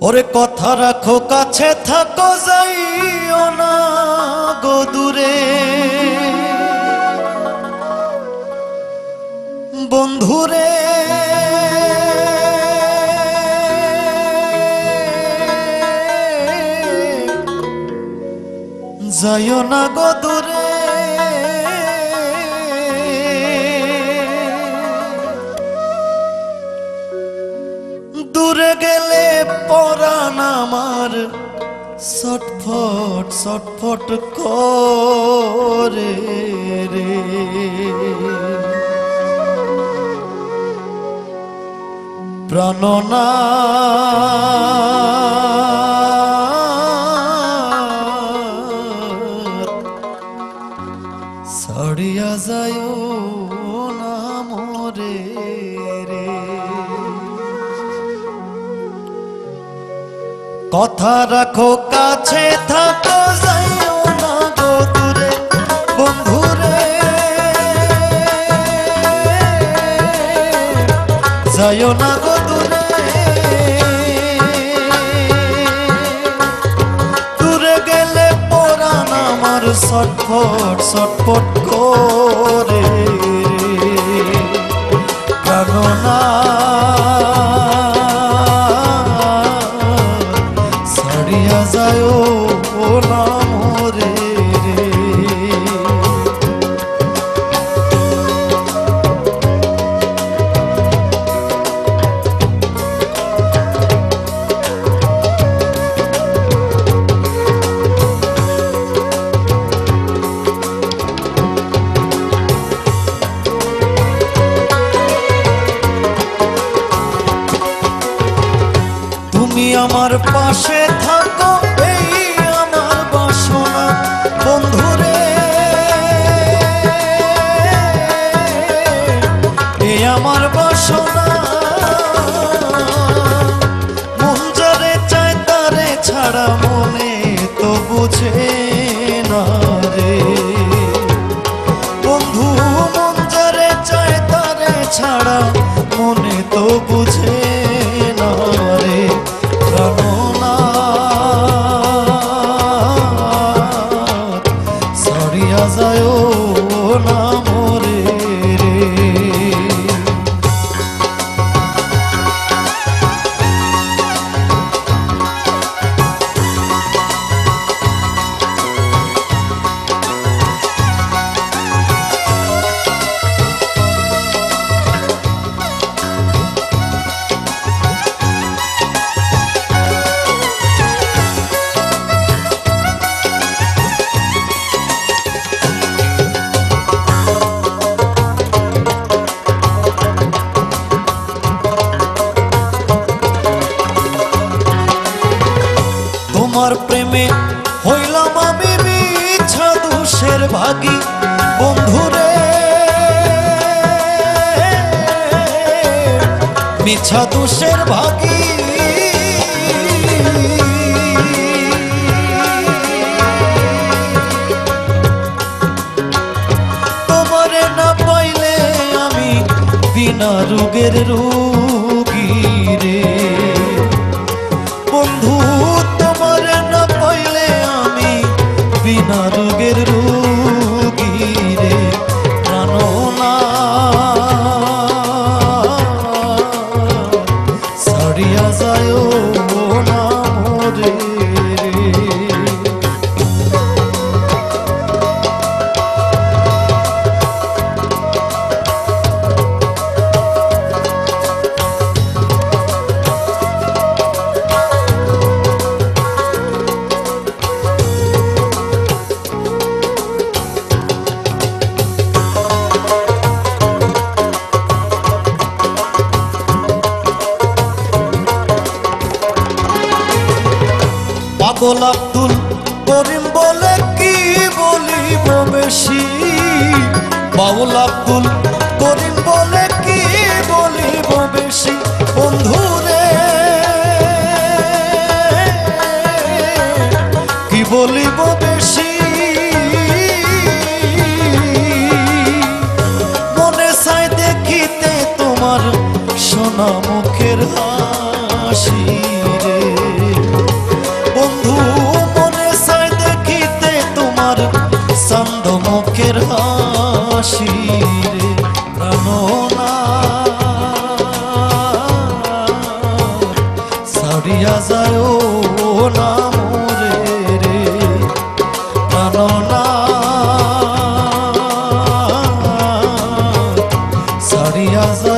ওরে কথা রাখো কাছে থাকো যাইও না গো দূরে বন্ধুরে যাইও না গো দূরে দূরে গেলে পরাণ আমার ছটফট ছটফট করে রে প্রাণনাথ ছাড়িয়া যায়ও না মোরে রে কথা রাখো কাছে থাকো যাইও না গো দূরে বন্ধুরে যাইও না গো দূরে দূরে গেলে পরাণ আমার ছটফট ছটফট করে প্রাণনা আমার পাশে থাকো এই আমার বাসনা বন্ধুরে এই আমার বাসনা মন যারে চায় তারে ছাড়া মনে তো বুঝে না রে বন্ধু মন যারে চায় তারে ছাড়া মনে তো বুঝে না রে ছাড়িয়া যায়ও না মোরে রে তোমার প্রেমে হইলাম আমি মিছা দোষের ভাগী বন্ধুরে মিছা দোষের ভাগী তোমারে না পাইলে আমি বিনা রোগের রোগী রে বন্ধু তোমারে না পাইলে আমি বিনা রোগের রোগী রে প্রাণনাথ ছাড়িয়া যায়ও না মোরে পাগল আব্দুল করিম বলে কি বলিব বেশি বাউল আব্দুল করিম বলে কি বলিব বেশি বন্ধুরে কি বলিব বেশি মনে চায় দেখিতে তোমার সোনা মুখের হাসি রে হাসি রে প্রাণনা সারিয়া যায় না মোরে রে প্রাণনা সারিয়া যায়